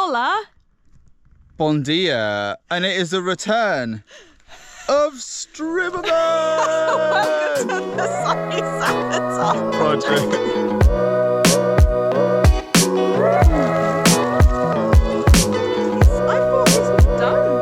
Hola. Bon dia. And it is the return of Strimmerman! Welcome to the Sunny Sabotage Project. I thought this was done.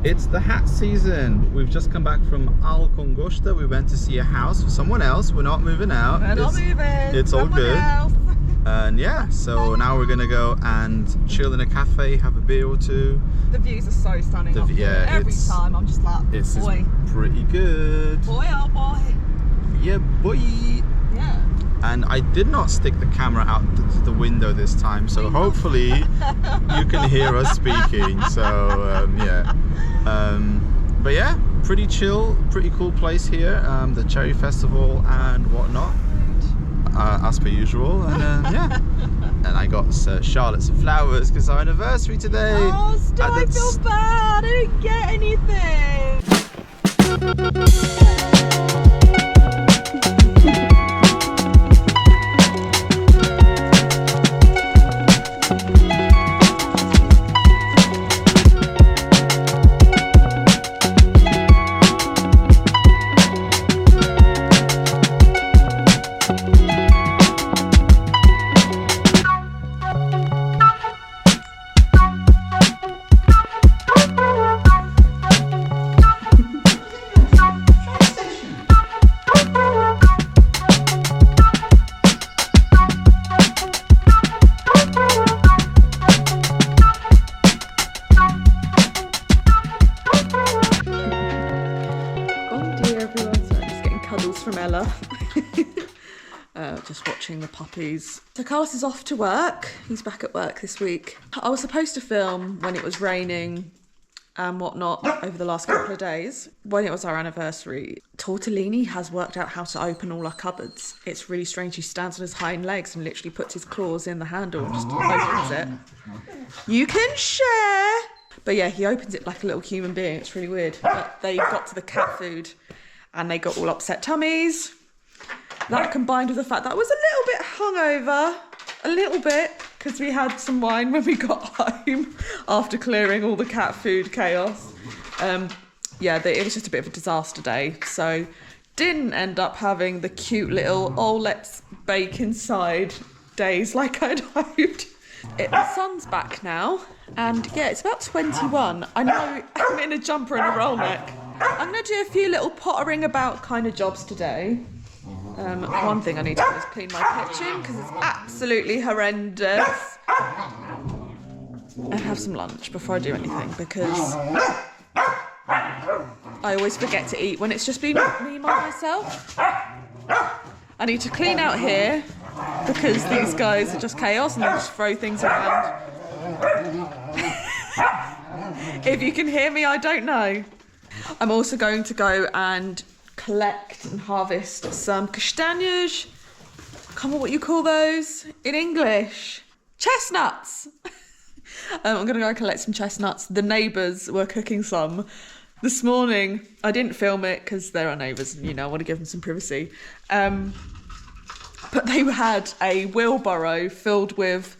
It's the hat season. We've just come back from Alcongosta. We went to see a house for someone else. We're not moving out. We're not moving. It's all good. Else. And yeah, so now we're gonna go and chill in a cafe, have a beer or two. The views are so stunning. Yeah, every time I'm just like, it's boy, pretty good. boy, oh boy. Yeah, boy. Yeah. And I did not stick the camera out the window this time, so hopefully you can hear us speaking. So yeah, but yeah, pretty chill, pretty cool place here. The Cherry Festival and whatnot, as per usual. And yeah, and I got Charlotte some flowers because our anniversary today. Oh, stop! I feel bad. I didn't get anything. Just watching the puppies. So Carlos is off to work. He's back at work this week. I was supposed to film when it was raining and whatnot over the last couple of days. When it was our anniversary, Tortellini has worked out how to open all our cupboards. It's really strange. He stands on his hind legs and literally puts his claws in the handle and just opens it. You can share. But yeah, he opens it like a little human being. It's really weird. But they got to the cat food and they got all upset tummies. That combined with the fact that I was a little bit hungover, a little bit, because we had some wine when we got home after clearing all the cat food chaos. Yeah, it was just a bit of a disaster day. So didn't end up having the cute little, oh, let's bake inside days like I'd hoped. The sun's back now, and yeah, it's about 21. I know I'm in a jumper and a roll neck. I'm going to do a few little pottering about kind of jobs today. One thing I need to do is clean my kitchen because it's absolutely horrendous. And have some lunch before I do anything because I always forget to eat when it's just been me by myself. I need to clean out here because these guys are just chaos and they just throw things around. If you can hear me, I don't know. I'm also going to go and collect and harvest some castanhas. I can't remember what you call those in English. Chestnuts. I'm going to go and collect some chestnuts. The neighbours were cooking some this morning. I didn't film it because they're our neighbours and, you know, I want to give them some privacy. But they had a wheelbarrow filled with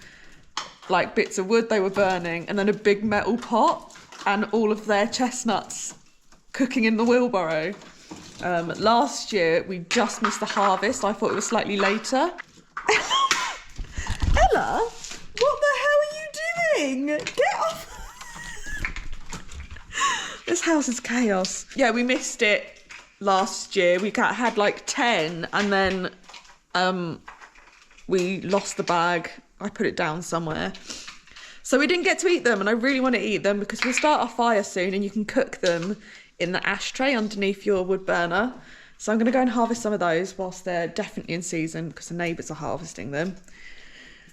like bits of wood they were burning and then a big metal pot and all of their chestnuts cooking in the wheelbarrow. Last year we just missed the harvest. I thought it was slightly later. Ella, what the hell are you doing? Get off. This house is chaos. Yeah, we missed it last year. We had like 10 and then we lost the bag. I put it down somewhere. So we didn't get to eat them, and I really want to eat them because we'll start our fire soon and you can cook them in the ashtray underneath your wood burner. So I'm going to go and harvest some of those whilst they're definitely in season because the neighbours are harvesting them.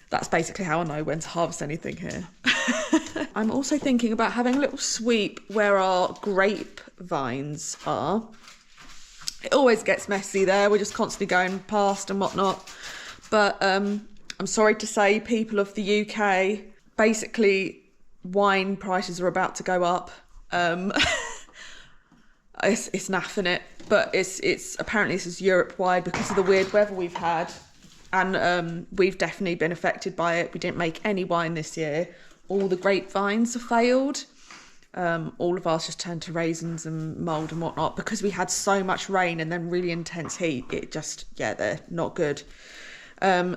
That's basically how I know when to harvest anything here. I'm also thinking about having a little sweep where our grape vines are. It always gets messy there. We're just constantly going past and whatnot. But I'm sorry to say, people of the UK, basically wine prices are about to go up. It's naff, innit? But it's apparently this is Europe wide because of the weird weather we've had, and we've definitely been affected by it. We didn't make any wine this year. All the grapevines have failed. All of ours just turned to raisins and mould and whatnot because we had so much rain and then really intense heat. It just, yeah, they're not good.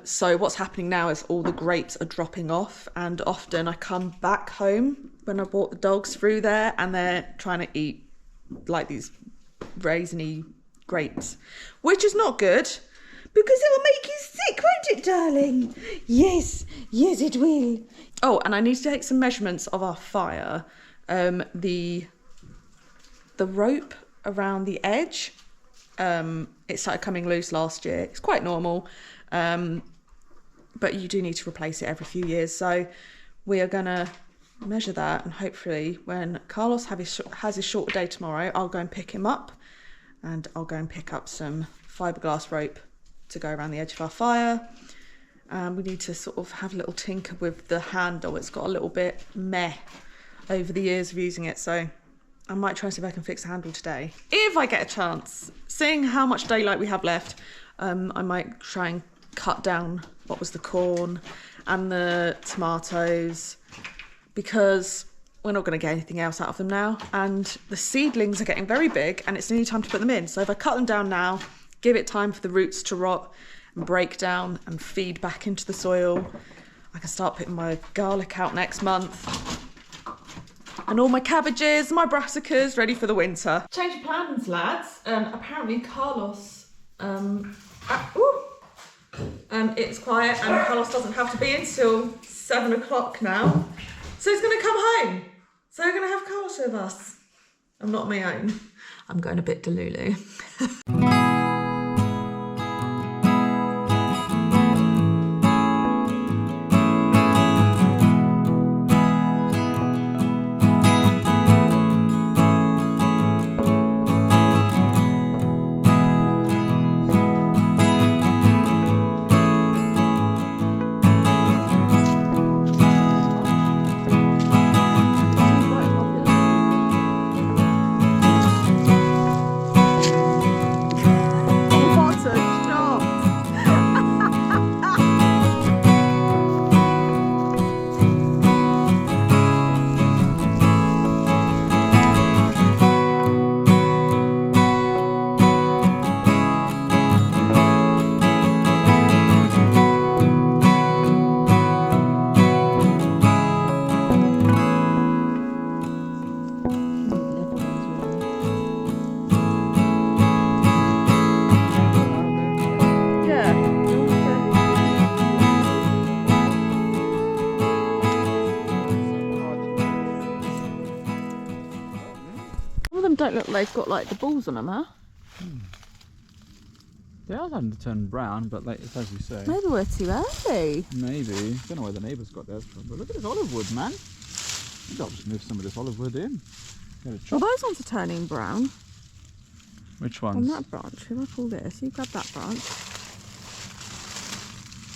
So what's happening now is all the grapes are dropping off, and often I come back home when I brought the dogs through there and they're trying to eat like these raisiny grapes, which is not good because it will make you sick, won't it, darling? Yes, it will. Oh, and I need to take some measurements of our fire. The rope around the edge, it started coming loose last year. It's quite normal. But you do need to replace it every few years. So we are going to measure that, and hopefully when Carlos has his shorter day tomorrow, I'll go and pick him up, and I'll go and pick up some fiberglass rope to go around the edge of our fire. We need to sort of have a little tinker with the handle. It's got a little bit meh over the years of using it, so I might try and see if I can fix the handle today. If I get a chance, seeing how much daylight we have left, I might try and cut down what was the corn and the tomatoes because we're not going to get anything else out of them now, and the seedlings are getting very big and it's nearly time to put them in. So if I cut them down now, give it time for the roots to rot and break down and feed back into the soil, I can start putting my garlic out next month and all my cabbages, my brassicas ready for the winter. Change of plans, lads. Apparently Carlos it's quiet and Carlos doesn't have to be until 7 o'clock now. So he's going to come home. So we're going to have Carlos with us. I'm not on my own. I'm going a bit delulu. Don't look like they've got like the balls on them, huh? They are starting to turn brown, but like, it's as you say. Maybe we're too early. Maybe. Don't know where the neighbours got theirs from, but look at this olive wood, man. Maybe I'll just move some of this olive wood in. Well, those ones are turning brown. Which ones? On that branch. If I pull this, you grab that branch.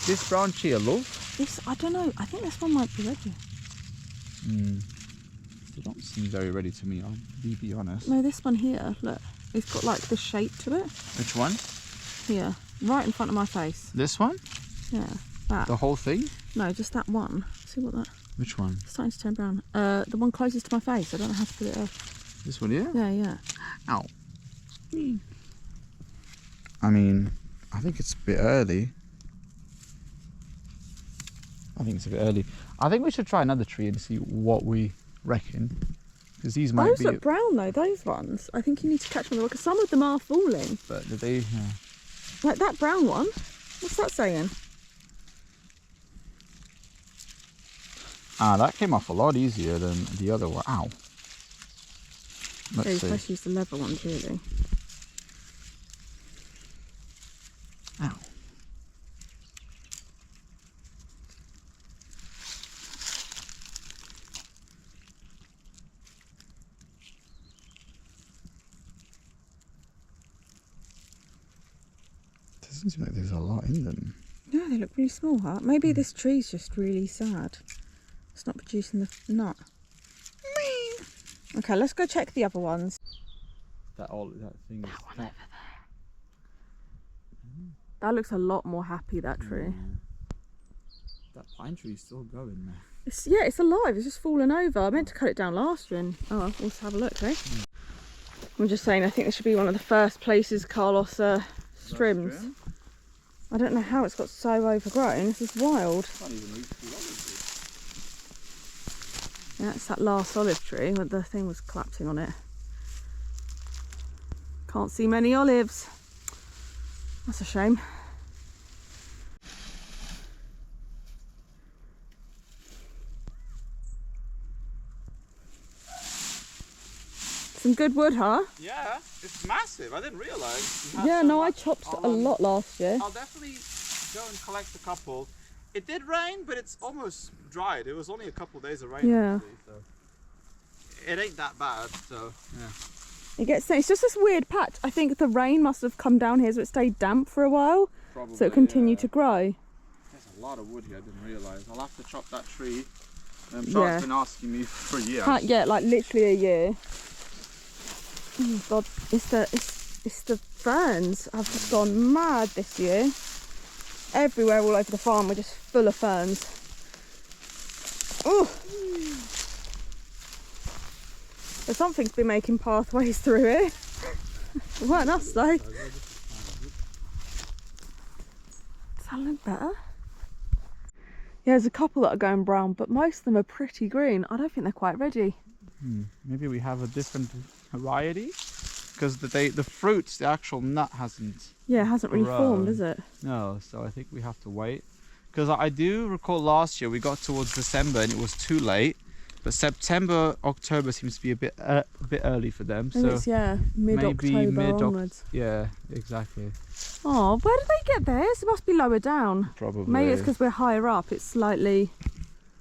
This branch here, love? This, I don't know. I think this one might be ready. They don't seem very ready to me, I'll be honest. No, this one here, look. It's got like the shape to it. Which one? Here, right in front of my face. This one? Yeah, that. The whole thing? No, just that one. See what that... Which one? It's starting to turn brown. The one closest to my face. I don't know how to put it up. This one here? Yeah. Ow. I mean, I think it's a bit early. I think it's a bit early. I think we should try another tree and see what we reckon. Because these might those be... look brown though, those ones. I think you need to catch them because some of them are falling. But do they... Like that brown one. What's that saying? Ah, that came off a lot easier than the other one. Ow. You're Let's see. supposed to use the leather ones, really. Ow. Doesn't seem like there's a lot in them. Yeah, they look really small, huh? Maybe this tree's just really sad. It's not producing the nut. Okay, let's go check the other ones. That thing. That one over there. That looks a lot more happy, that tree. That pine tree is still going there. It's alive. It's just fallen over. I meant to cut it down last year and we'll just have a look, eh? I'm just saying, I think this should be one of the first places Carlos strims. I don't know how it's got so overgrown. This is wild. Yeah, it's that last olive tree where the thing was collapsing on it. Can't see many olives. That's a shame. Some good wood, huh? Yeah, it's massive. I didn't realise. Yeah, no, I chopped a lot last year. I'll definitely go and collect a couple. It did rain, but it's almost dried. It was only a couple of days of rain. Yeah. Actually, so it ain't that bad. So yeah. It's just this weird patch. I think the rain must have come down here, so it stayed damp for a while. Probably, so it continued to grow. There's a lot of wood here. I didn't realise. I'll have to chop that tree. Charlotte's been asking me for a year. Yeah, like literally a year. Oh God, it's the ferns. I've just gone mad this year. Everywhere all over the farm we're just full of ferns. Oh, there's something's been making pathways through here. It weren't us though. Does that look better? Yeah, there's a couple that are going brown, but most of them are pretty green. I don't think they're quite ready. Maybe we have a different variety, because the fruits, the actual nut hasn't. Yeah, it hasn't really formed, has it? No, so I think we have to wait. Because I do recall last year we got towards December and it was too late. But September, October seems to be a bit early for them. So it's, mid-October onwards. Yeah, exactly. Oh, where did they get theirs? It must be lower down. Probably. Maybe it's because we're higher up. It's slightly.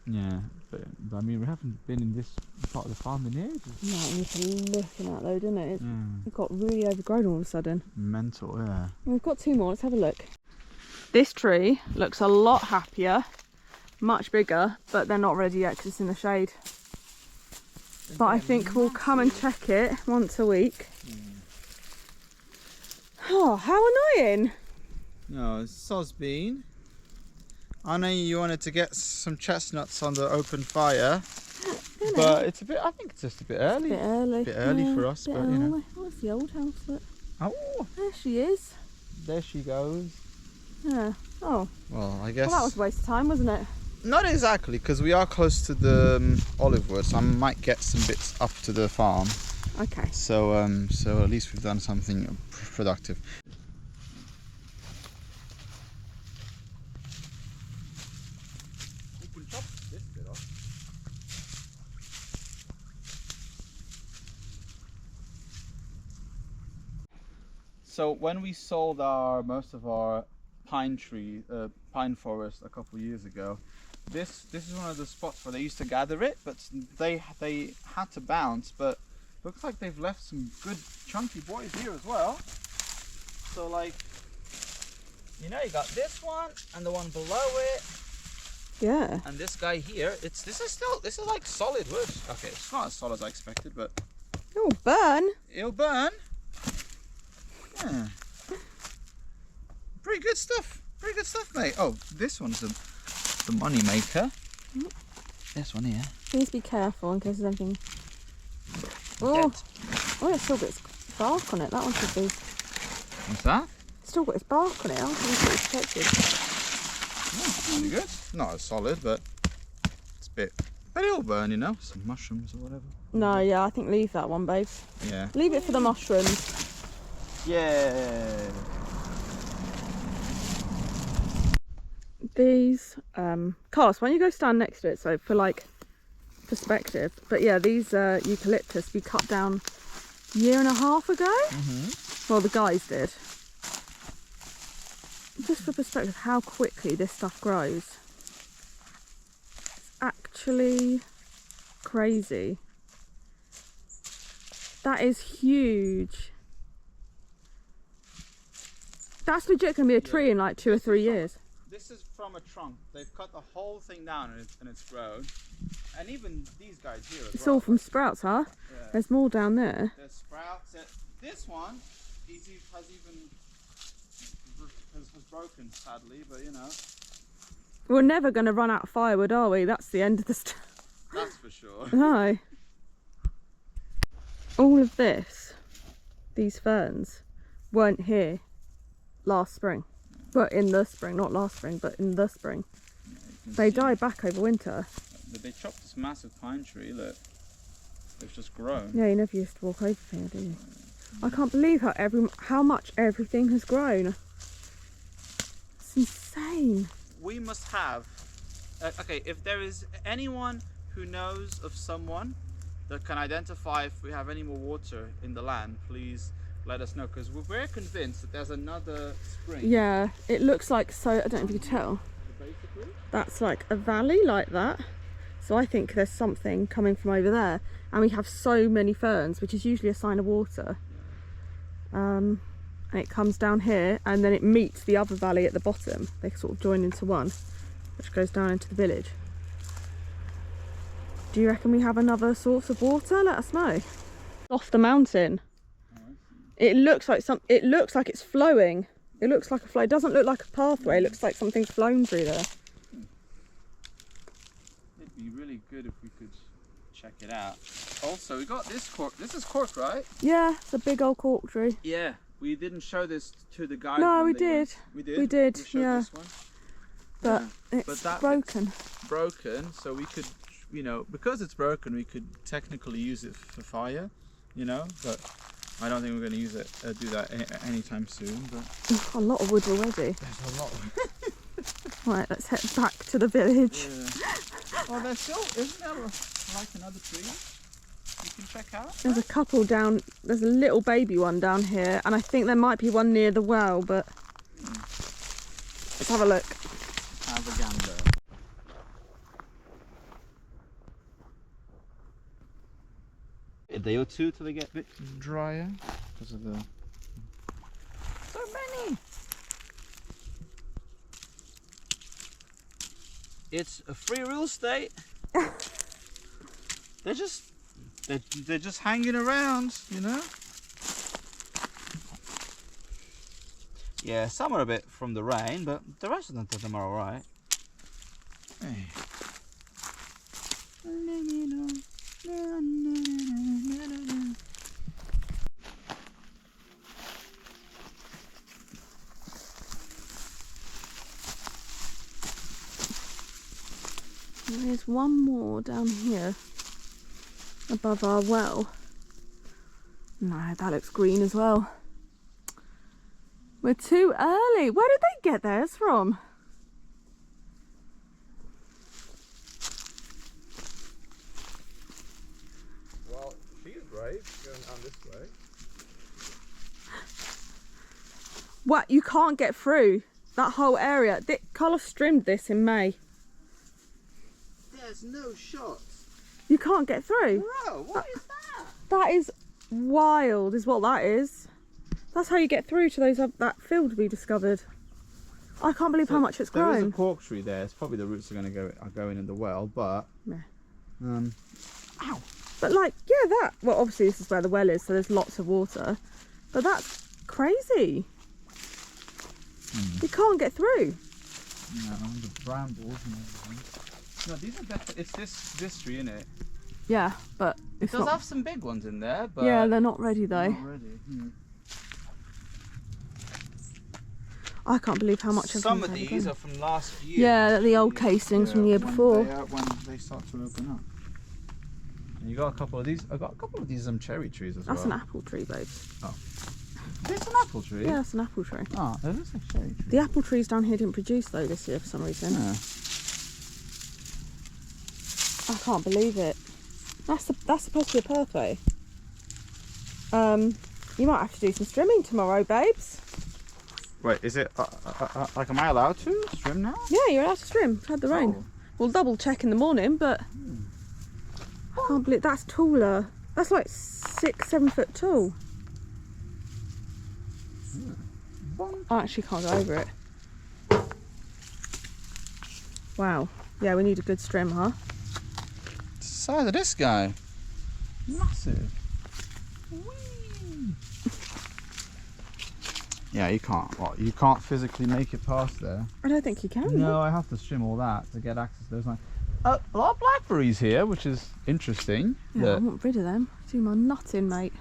Yeah, but I mean we haven't been in this part of the farm in ages. No, it needs to looking at though, doesn't it? It got really overgrown all of a sudden. Mental, yeah. We've got two more. Let's have a look. This tree looks a lot happier, much bigger, but they're not ready yet because it's in the shade. But I think we'll come and check it once a week. Oh, how annoying! No, Sosbean. I know you wanted to get some chestnuts on the open fire, but it's a bit. I think it's just a bit early. A bit early for us, but you know. Where's the old house? Look. Oh, There she is. there she goes. Yeah. Oh. Well, I guess. Well, that was a waste of time, wasn't it? Not exactly, because we are close to the olive wood, so I might get some bits up to the farm. Okay. So, so at least we've done something productive. So when we sold most of our pine forest a couple of years ago, this is one of the spots where they used to gather it, but they had to bounce. But looks like they've left some good chunky boys here as well. So like, you know, you got this one and the one below it. Yeah. And this guy here, this is like solid wood. Okay, it's not as solid as I expected, but It'll burn. It'll burn. Yeah. Pretty good stuff. Pretty good stuff, mate. Oh, this one's the money maker. This one here. Please be careful in case there's anything. Oh, it's still got its bark on it. That one should be. What's that? It's still got its bark on it. I think it's protected. Pretty good. Not as solid, but it's a bit. But it'll burn, you know. Some mushrooms or whatever. No, yeah, I think leave that one, babes. Yeah. Leave it for the mushrooms. Yeah. These, Carlos, why don't you go stand next to it, so for like perspective. But yeah, these eucalyptus we cut down a year and a half ago. Well, the guys did. Just for perspective, how quickly this stuff grows. It's actually crazy. That is huge. That's legit gonna be a tree in like 2 or 3 years. This is from a trunk. They've cut the whole thing down and it's grown. And even these guys here as It's well. all from sprouts, huh? Yeah. There's more down there. There's sprouts. This one has broken, sadly, but you know. We're never going to run out of firewood, are we? That's the end of the stuff. That's for sure. No. All of this, these ferns, weren't here last spring. But in the spring, not last spring, but in the spring. Yeah, They died back over winter. They chopped this massive pine tree, look. They've just grown. Yeah, you never used to walk over here, do you? I can't believe how much everything has grown. It's insane. We must have, okay, if there is anyone who knows of someone that can identify if we have any more water in the land, please let us know, because we're convinced that there's another spring. Yeah, it looks like, so I don't know if you can tell, Basically. that's like a valley like that. So I think there's something coming from over there, and we have so many ferns, which is usually a sign of water. And it comes down here and then it meets the other valley at the bottom. They sort of join into one, which goes down into the village. Do you reckon we have another source of water? Let us know. Off the mountain. It looks like it's flowing. It looks like a flow. It doesn't look like a pathway. It looks like something's flown through there. It'd be really good if we could check it out. Also, we got this cork. This is cork, right? Yeah, it's a big old cork tree. Yeah. We didn't show this to the guys. No, when we they did. went. We did. We did, We showed yeah. this one. But Yeah. it's But that broken. bit's broken, so we could, you know, because it's broken, we could technically use it for fire, you know. But I don't think we're going to use it, do that anytime soon. But A lot of wood already. there's a lot. Right, let's head back to the village. Yeah. Oh, there's still, isn't there like another tree you can check out? There's a couple down, there's a little baby one down here, and I think there might be one near the well, but let's have a look. Have a gander. A day or two till they get a bit drier because of the. So many! It's a free real estate. they're just hanging around, you know. Yeah, some are a bit from the rain, but the rest of them are all right. Hey. There's one more down here above our well. No, that looks green as well. We're too early. Where did they get theirs from? Well, she's brave going down this way. What? You can't get through that whole area. Carlos trimmed this in May. There's no shot. You can't get through. Bro, what is that? That is wild, is what that is. That's how you get through to those that field we discovered. I can't believe how much it's There is grown. a cork tree there. It's probably the roots are going in the well, but Yeah. Ow. But like, yeah, that. Well, obviously this is where the well is, so there's lots of water. But that's crazy. You can't get through. No, the brambles and everything. No, these are definitely. It's this tree, isn't it? Yeah, but It it's does not. have some big ones in there, but Yeah, they're not ready though. not ready. I can't believe how much Some of these are from last year. Yeah, the old casings from the year before. When they start to open up. And you got a couple of these. I got a couple of these cherry trees as well. That's an apple tree, babe. Oh. It's an apple tree? Yeah, it's an apple tree. Oh, that looks like cherry tree. The apple trees down here didn't produce though this year for some reason. Yeah. I can't believe it. That's supposed to be a pathway. You might have to do some trimming tomorrow, babes. Wait, is it like, am I allowed to trim now? Yeah, you're allowed to trim. We've had the rain. Oh. We'll double check in the morning, but I can't believe that's taller. That's like 6-7 foot tall. I actually can't go over it. Wow. Yeah, we need a good trim, huh? The size of this guy. Massive. Whee. Yeah, you can't. What? You can't physically make it past there. I don't think you can. No, I have to trim all that to get access to those lines. A lot of blackberries here, which is interesting. Yeah, I want rid of them. Do my nutting, mate.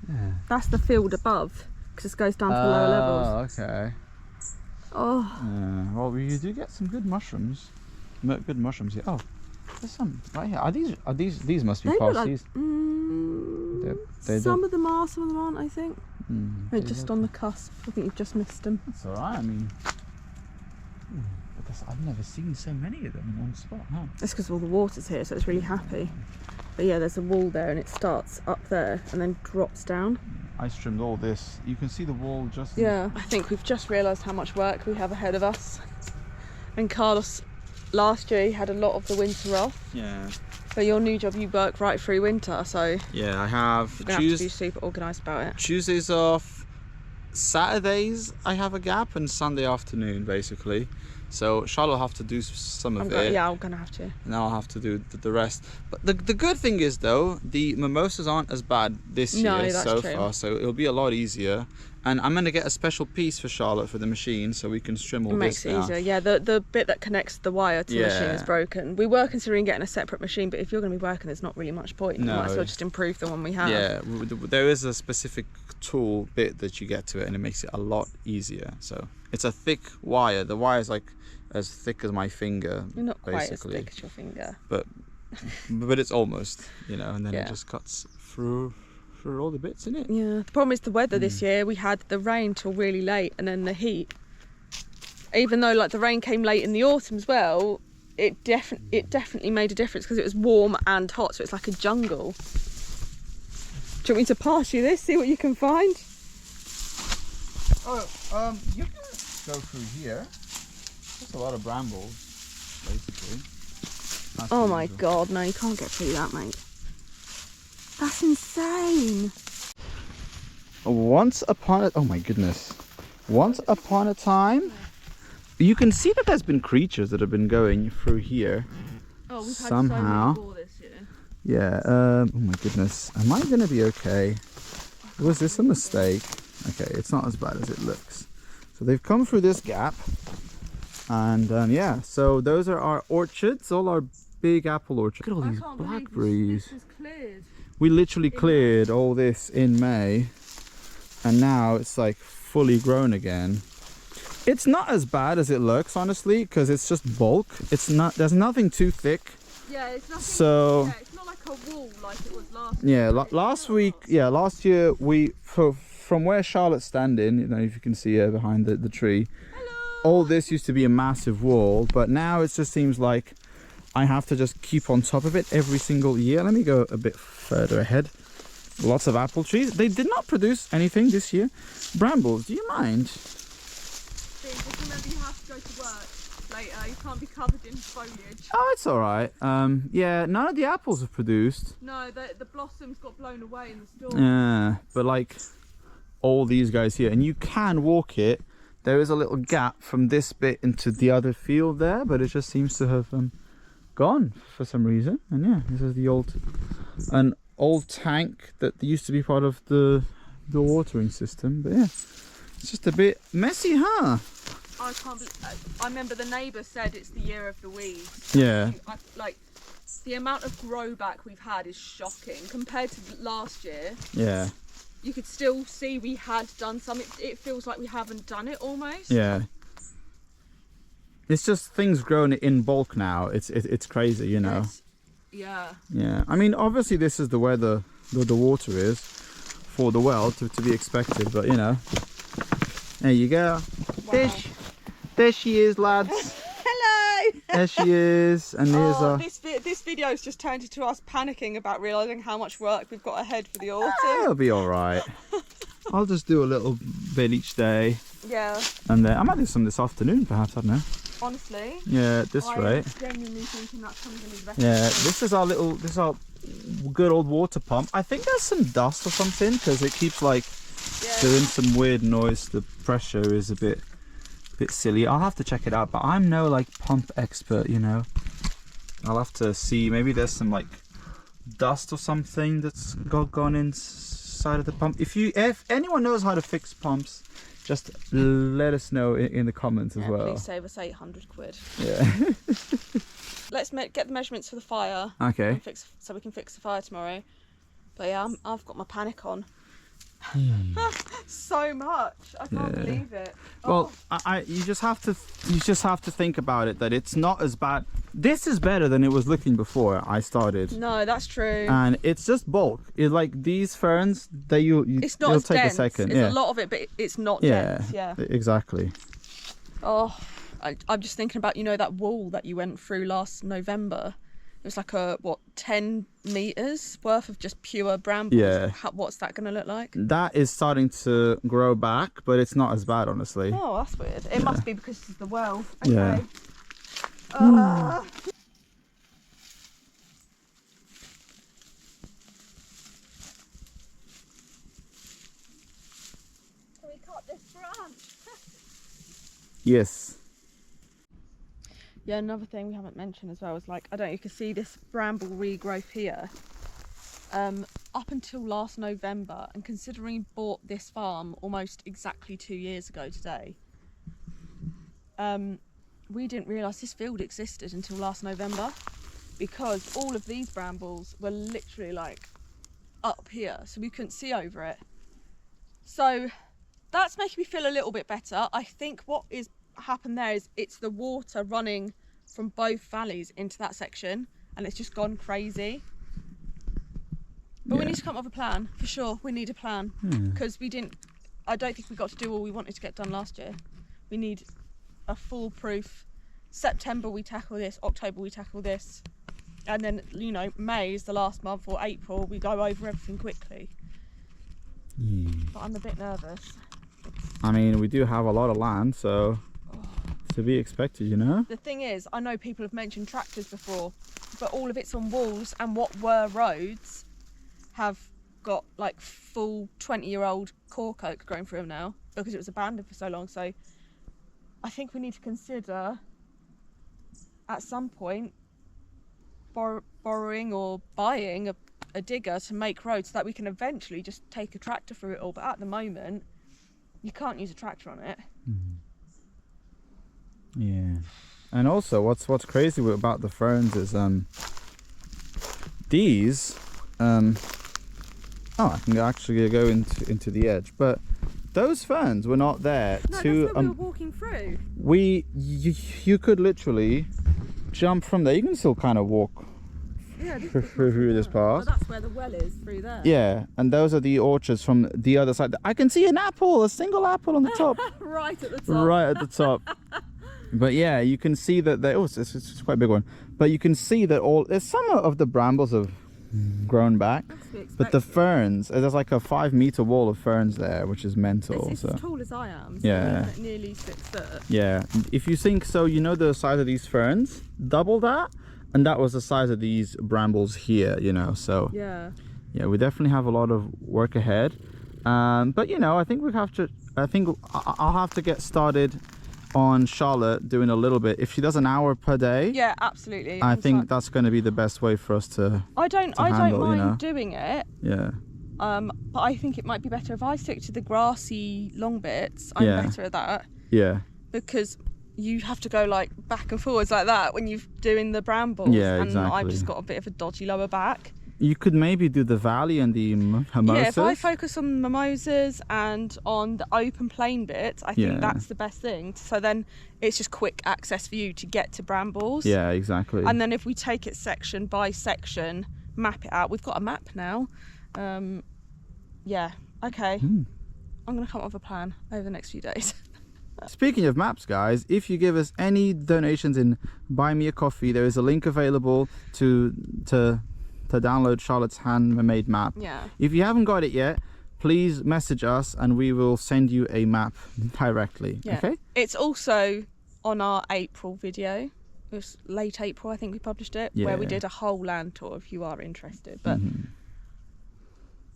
Yeah. That's the field above, because it goes down to the lower levels. Oh, okay. Oh. Yeah. Well, you do get some good mushrooms. Good mushrooms here. Oh, there's some right here. Are these must be past like, these? Some of them are, some of them aren't, I think. They're just look on the cusp. I think you've just missed them. That's alright, I mean. But I've never seen so many of them in one spot, huh? It's because all the water's here, so it's really happy. But yeah, there's a wall there and it starts up there and then drops down. I trimmed all this. You can see the wall just... Yeah, I think we've just realised how much work we have ahead of us. And Carlos, last year, he had a lot of the winter off. Yeah. But your new job, you work right through winter, so... Yeah, I have... You're going to have to be super organised about it. Tuesdays off. Saturdays, I have a gap, and Sunday afternoon, basically. So Charlotte will have to do some of it. Yeah, I'm going to have to. And I'll have to do the rest. But the good thing is, though, the mimosas aren't as bad this year so far. So it'll be a lot easier. And I'm going to get a special piece for Charlotte for the machine so we can trim all this Makes it now. easier. Yeah, the bit that connects the wire to the machine is broken. We were considering getting a separate machine, but if you're going to be working, there's not really much point. No. You might as well just improve the one we have. Yeah, there is a specific tool bit that you get to it, and it makes it a lot easier. So it's a thick wire. The wire is like as thick as my finger. You're not quite basically. as thick as your finger. But it's almost, and then it just cuts through all the bits in it. Yeah, the problem is the weather this year. We had the rain till really late and then the heat. Even though like the rain came late in the autumn as well, it definitely made a difference because it was warm and hot, so it's like a jungle. Do you want me to pass you this, see what you can find? Oh, you can go through here. There's a lot of brambles, basically. That's Oh my usual. god, no, you can't get through that, mate. That's insane. Once upon a time, you can see that there's been creatures that have been going through here. Oh, we've had somehow. so many more this year. Yeah, oh my goodness. Am I going to be okay? Was this a mistake? Okay, it's not as bad as it looks. So they've come through this gap. And yeah, so those are our orchards, all our big apple orchards. Look at all these blackberries. This was cleared. We literally cleared all this in May. And now it's like fully grown again. It's not as bad as it looks, honestly, because it's just bulk. It's not, there's nothing too thick. Yeah, it's nothing. So yeah, it's not like a wall like it was last year. Yeah, last year we, from where Charlotte's standing, if you can see her behind the tree, all this used to be a massive wall, but now it just seems like I have to just keep on top of it every single year. Let me go a bit further ahead. Lots of apple trees. They did not produce anything this year. Brambles, do you mind? Just remember you have to go to work later. You can't be covered in foliage. Oh, it's all right. Yeah, none of the apples have produced. No, the blossoms got blown away in the storm. Yeah, but like all these guys here, and you can walk it. There is a little gap from this bit into the other field there, but it just seems to have gone for some reason. And yeah, this is an old tank that used to be part of the watering system. But yeah, it's just a bit messy, huh? I can't believe. I remember the neighbour said it's the year of the weeds. Yeah. Like the amount of grow back we've had is shocking compared to last year. Yeah. you could still see we had done some. It feels like we haven't done it almost. Yeah. It's just things grown in bulk now. It's crazy, you know. Yeah. Yeah. I mean, obviously this is the where the water is for the well to be expected, but you know. There you go. Wow. There she is, lads. Hello. There she is, and here's our. This video has just turned into us panicking about realising how much work we've got ahead for the autumn. It'll be all right. I'll just do a little bit each day. Yeah. And then I might do some this afternoon, perhaps. I don't know. Honestly. Yeah, at this rate. I'm genuinely thinking that's going to be the best. Yeah, this is our good old water pump. I think there's some dust or something because it keeps like doing some weird noise. The pressure is a bit silly. I'll have to check it out, but I'm no like pump expert, you know. I'll have to see. Maybe there's some like dust or something that's gone inside of the pump. If anyone knows how to fix pumps, just let us know in the comments as well. Please save us 800 quid. Yeah. Let's get the measurements for the fire. Okay. So we can fix the fire tomorrow. But yeah, I've got my panic on. So much. I can't believe it. Well, you just have to think about it that it's not as bad. This is better than it was looking before I started. No, that's true. And it's just bulk. It's like these ferns, it's not it'll as take dense. a second. It's a lot of it, but it's not dense. Yeah. Exactly. Oh, I'm just thinking about, you know, that wall that you went through last November. It was like 10 meters worth of just pure brambles. Yeah. What's that going to look like? That is starting to grow back, but it's not as bad, honestly. Oh, that's weird. It must be because it's the well. Okay. Yeah. Can we cut this branch? Yes. Yeah, another thing we haven't mentioned as well is, like, I don't know, you can see this bramble regrowth here. Up until last November, and considering we bought this farm almost exactly 2 years ago today, we didn't realise this field existed until last November, because all of these brambles were literally like up here, so we couldn't see over it. So that's making me feel a little bit better. I think what is happened there is it's the water running from both valleys into that section, and it's just gone crazy. But we need to come up with a plan, for sure. We need a plan, because I don't think we got to do all we wanted to get done last year. We need a foolproof September we tackle this, October we tackle this, and then, you know, May is the last month, or April we go over everything quickly. But I'm a bit nervous. I mean, we do have a lot of land, so to be expected, you know. The thing is, I know people have mentioned tractors before, but all of it's on walls, and what were roads have got like full 20-year-old cork oak growing through them now, because it was abandoned for so long. So I think we need to consider at some point borrowing or buying a digger to make roads, so that we can eventually just take a tractor through it all. But at the moment, you can't use a tractor on it. Yeah. And also, what's crazy about the ferns is these I can actually go into the edge, but those ferns were not there No, to that's where we were walking through. You could literally jump from there. You can still kind of walk through this path. Oh, that's where the well is, through there. Yeah, and those are the orchards from the other side. I can see a single apple on the top. Right at the top. Right at the top. But yeah, you can see that it's quite a big one. But you can see that some of the brambles have grown back, but the ferns, there's like a 5-meter wall of ferns there, which is mental. It's as tall as I am. So yeah, nearly 6 foot. Yeah, if you think so, you know the size of these ferns, double that, and that was the size of these brambles here, you know. So yeah, we definitely have a lot of work ahead. But you know, I think I'll have to get started on Charlotte doing a little bit. If she does an hour per day, yeah, absolutely. I think that's going to be the best way for us to I don't mind doing it. Yeah. But I think it might be better if I stick to the grassy long bits. I'm better at that. Yeah. Because you have to go like back and forwards like that when you're doing the brambles. Yeah, exactly. And I've just got a bit of a dodgy lower back. You could maybe do the valley and the mimosas. Yeah, if I focus on mimosas and on the open plain bit, I think that's the best thing. So then it's just quick access for you to get to Brambles. Yeah, exactly. And then if we take it section by section, map it out. We've got a map now. Yeah, okay. I'm going to come up with a plan over the next few days. Speaking of maps, guys, if you give us any donations in Buy Me a Coffee, there is a link available to download Charlotte's handmade map. Yeah. If you haven't got it yet, please message us and we will send you a map directly. Yeah. Okay? It's also on our April video. It was late April, I think we published it, where we did a whole land tour if you are interested. But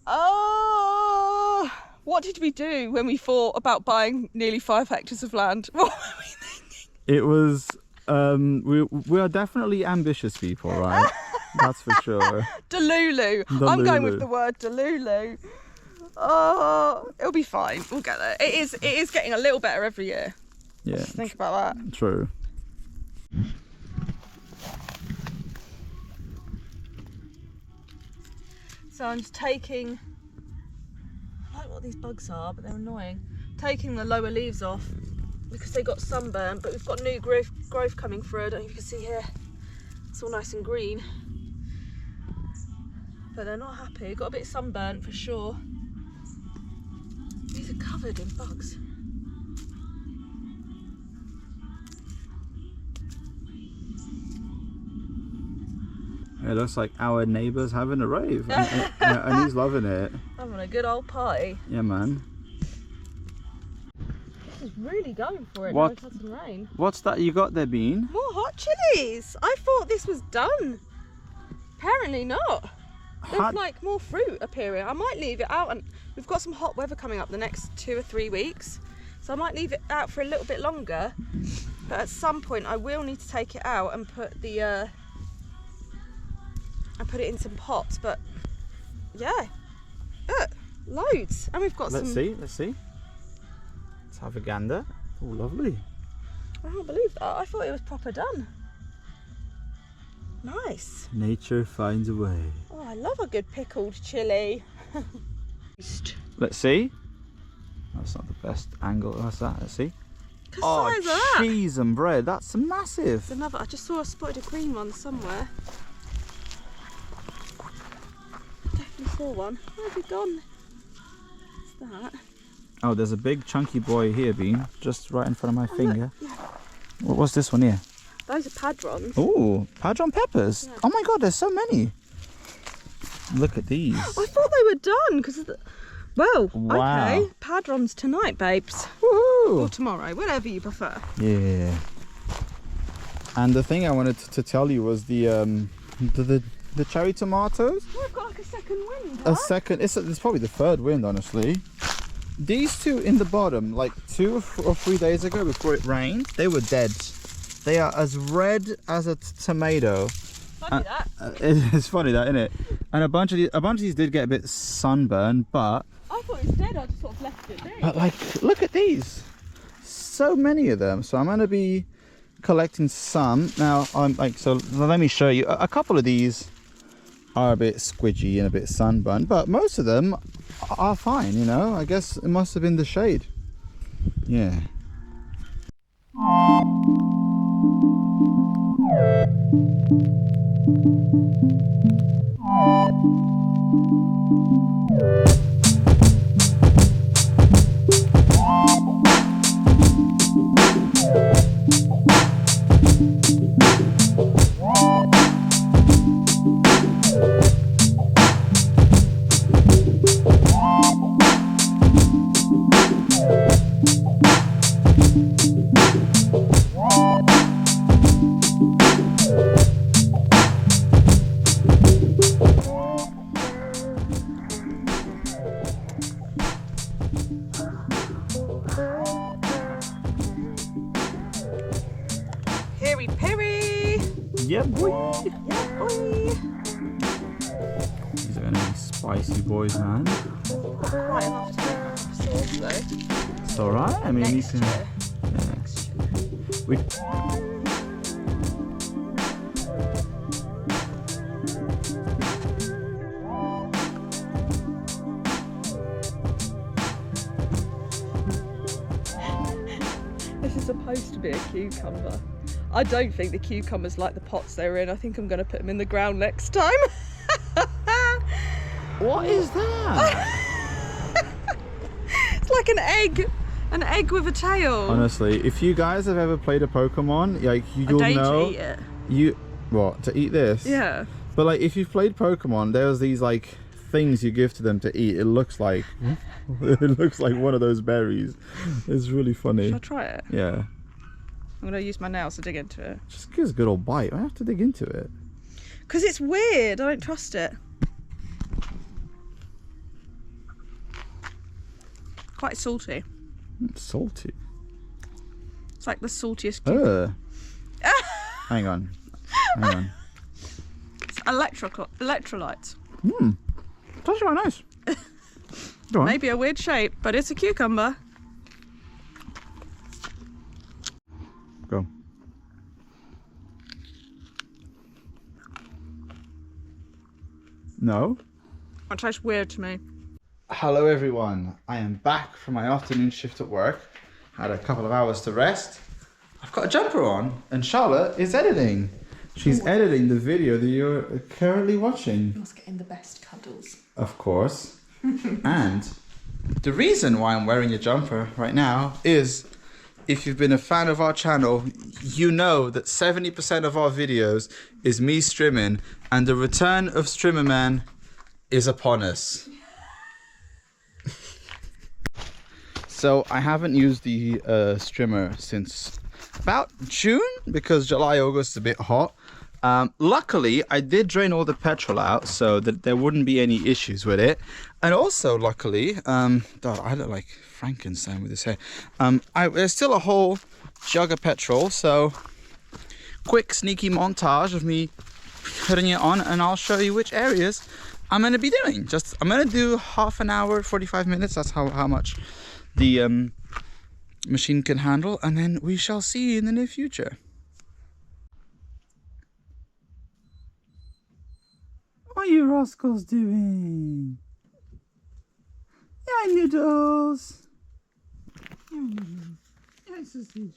oh, what did we do when we thought about buying nearly 5 hectares of land? What were we thinking? It was we are definitely ambitious people, right? That's for sure. Delulu. I'm going with the word Delulu. Oh, it'll be fine. We'll get there. It is getting a little better every year. Yeah. Just think about that. True. So I'm just taking, I don't know what these bugs are, but they're annoying. Taking the lower leaves off because they got sunburn, but we've got new growth coming through. I don't know if you can see here. It's all nice and green. But they're not happy. Got a bit sunburnt for sure. These are covered in bugs. It looks like our neighbour's having a rave and he's loving it. Having a good old party. Yeah, man. This is really going for it. What? Now we've had some rain. What's that you got there, Bean? More hot chilies. I thought this was done. Apparently not. There's like more fruit appearing. I might leave it out, and we've got some hot weather coming up the next 2 or 3 weeks. So I might leave it out for a little bit longer. But at some point I will need to take it out and put it in some pots. But yeah, loads. And we've got Let's see. Let's have a gander. Oh, lovely. I can't believe that. I thought it was proper done. Nice. Nature finds a way. Oh, I love a good pickled chilli. Let's see. That's not the best angle. What's that? Let's see. Oh, cheese and bread. That's massive. There's another. I just saw I spotted a green one somewhere. Definitely saw one. Where have you gone? What's that? Oh, there's a big chunky boy here, Bean, just right in front of my finger. Look, yeah. What's this one here? Those are padrons. Oh, padron peppers. Yeah. Oh my god, there's so many. Look at these. I thought they were done because of the... Well, wow. Okay. Padrons tonight, babes. Woohoo! Or tomorrow, whatever you prefer. Yeah. And the thing I wanted to tell you was the cherry tomatoes. Oh, I've got like a second wind. A second. It's probably the third wind, honestly. These two in the bottom, like 2 or 3 days ago before it rained, they were dead. They are as red as a tomato. Funny that. It's funny that, isn't it? And a bunch of these did get a bit sunburned, but I thought it was dead. I just sort of left it there. but like, look at these. So many of them. So I'm gonna be collecting some now. I'm like, so let me show you. A couple of these are a bit squidgy and a bit sunburned, but most of them are fine. You know, I guess it must have been the shade. Yeah. Yeah, boy. Yeah, boy. These are gonna be spicy boys, man. Quite enough to make sauce though. It's alright. I mean, Next you can. year. Yeah. Next year. We. supposed to be a cucumber. I don't think the cucumbers like the pots they're in. I think I'm going to put them in the ground next time. What is that? It's like an egg with a tail. Honestly, if you guys have ever played a Pokemon, like you'll know. To eat it. To eat this? Yeah. But like if you've played Pokemon, there's these like things you give to them to eat. It looks like one of those berries. It's really funny. Should I try it? Yeah. I'm gonna use my nails to dig into it. Just give us a good old bite. I have to dig into it. Because it's weird. I don't trust it. Quite salty. It's salty. It's like the saltiest. Hang on. It's electrolytes. It's actually quite nice. Go on. Maybe a weird shape, but it's a cucumber. Go. No? It tastes weird to me. Hello everyone. I am back from my afternoon shift at work. Had a couple of hours to rest. I've got a jumper on and Charlotte is editing. She's editing the video that you're currently watching. I was getting the best cuddles. Of course. And the reason why I'm wearing a jumper right now is, if you've been a fan of our channel, you know that 70% of our videos is me strimming, and the return of Strimmer Man is upon us. So I haven't used the strimmer since about June, because July, August is a bit hot. Luckily, I did drain all the petrol out so that there wouldn't be any issues with it. And also, luckily, God, I look like Frankenstein with this hair. There's still a whole jug of petrol, so quick sneaky montage of me putting it on, and I'll show you which areas I'm going to be doing. I'm going to do half an hour, 45 minutes. That's how much the machine can handle, and then we shall see in the near future. What are you rascals doing? Yeah, noodles. Yeah, noodles. Yeah, sausage.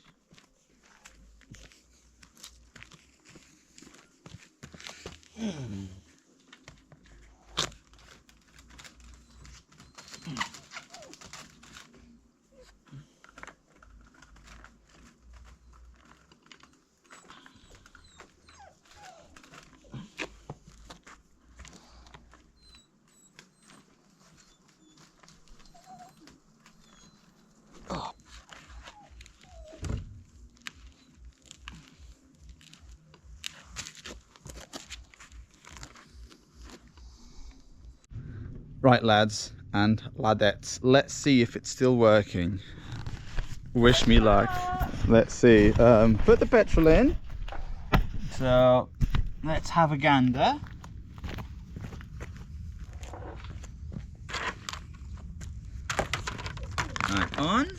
Right, lads and ladettes, let's see if it's still working. Wish me luck. Let's see. Put the petrol in. So let's have a gander. Right, on.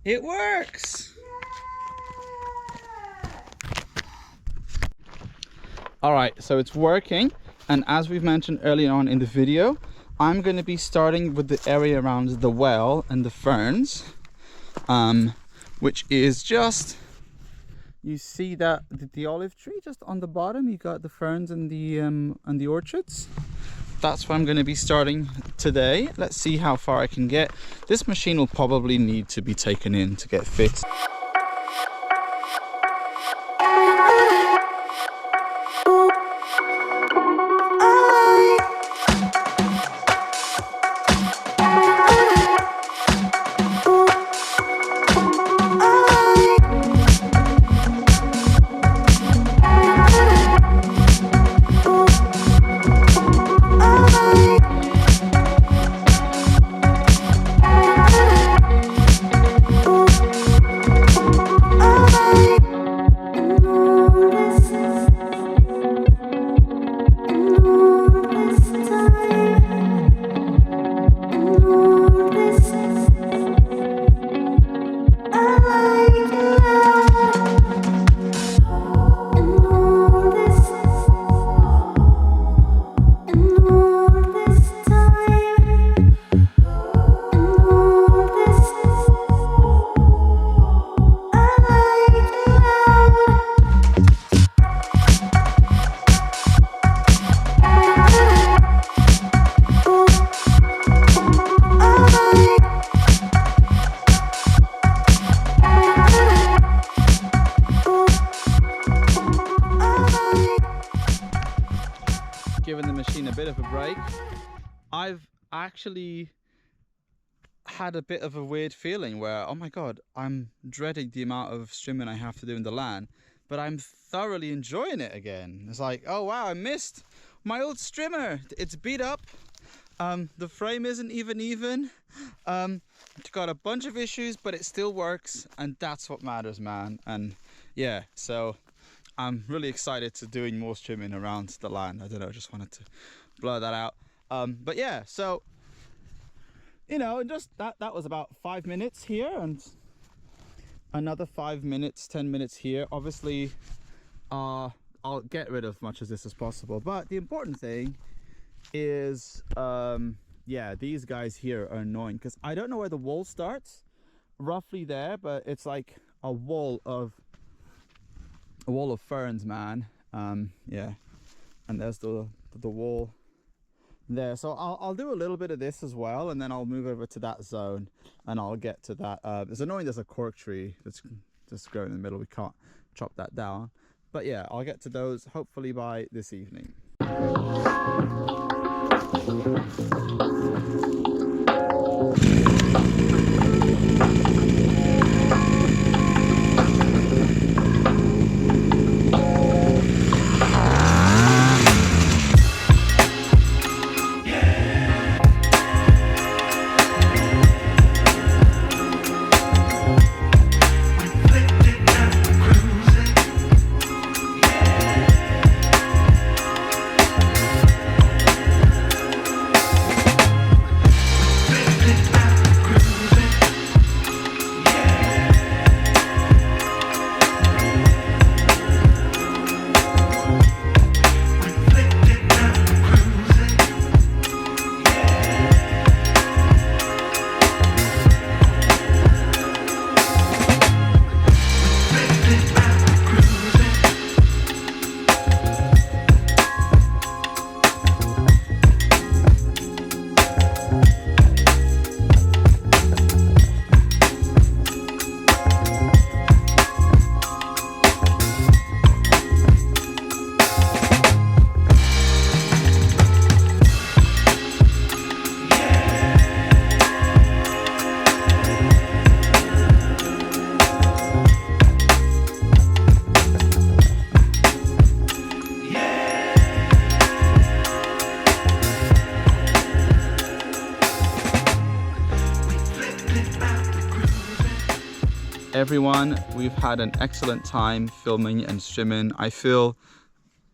It works! Alright, so it's working, and as we've mentioned earlier on in the video, I'm going to be starting with the area around the well and the ferns, which is just, you see that the olive tree just on the bottom, you got the ferns and the orchards. That's where I'm going to be starting today. Let's see how far I can get. This machine will probably need to be taken in to get fixed. taking a bit of a break. I've actually had a bit of a weird feeling where, oh my god, I'm dreading the amount of strimming I have to do in the land, but I'm thoroughly enjoying it again. It's like, oh wow, I missed my old strimmer. It's beat up. The frame isn't even. It's got a bunch of issues, but it still works, and that's what matters, man. And yeah, so I'm really excited to doing more trimming around the land. I don't know, just wanted to blur that out. But yeah, so you know, just that was about 5 minutes here and another 5 minutes, 10 minutes here. Obviously, I'll get rid of as much of this as possible, but the important thing is yeah, these guys here are annoying because I don't know where the wall starts, roughly there, but it's like a wall of ferns, man. Yeah, and there's the wall there. So I'll do a little bit of this as well, and then I'll move over to that zone and I'll get to that. It's annoying there's a cork tree that's just growing in the middle. We can't chop that down, but yeah, I'll get to those hopefully by this evening. Everyone, we've had an excellent time filming and streaming. I feel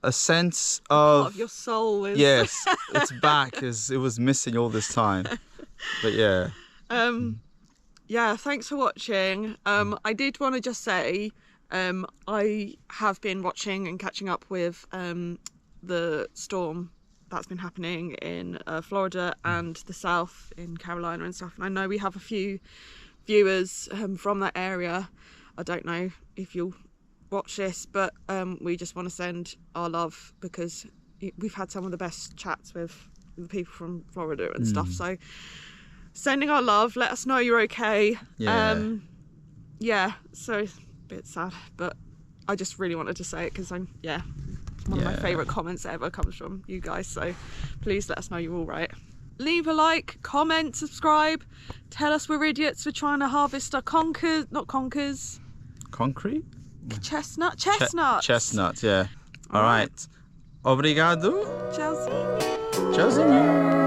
a sense of your soul is... Yes, it's back as it was missing all this time. But yeah. Yeah, thanks for watching. I did want to just say I have been watching and catching up with the storm that's been happening in Florida and the south in Carolina and stuff. And I know we have a few viewers from that area. I don't know if you'll watch this, but we just want to send our love because we've had some of the best chats with the people from Florida and stuff. So sending our love, let us know you're okay. Yeah, so it's a bit sad, but I just really wanted to say it because one of my favourite comments ever comes from you guys, so please let us know you're all right. Leave a like, comment, subscribe, tell us we're idiots for trying to harvest our concrete? Chestnuts, yeah. All right. Obrigado. Tchauzinho.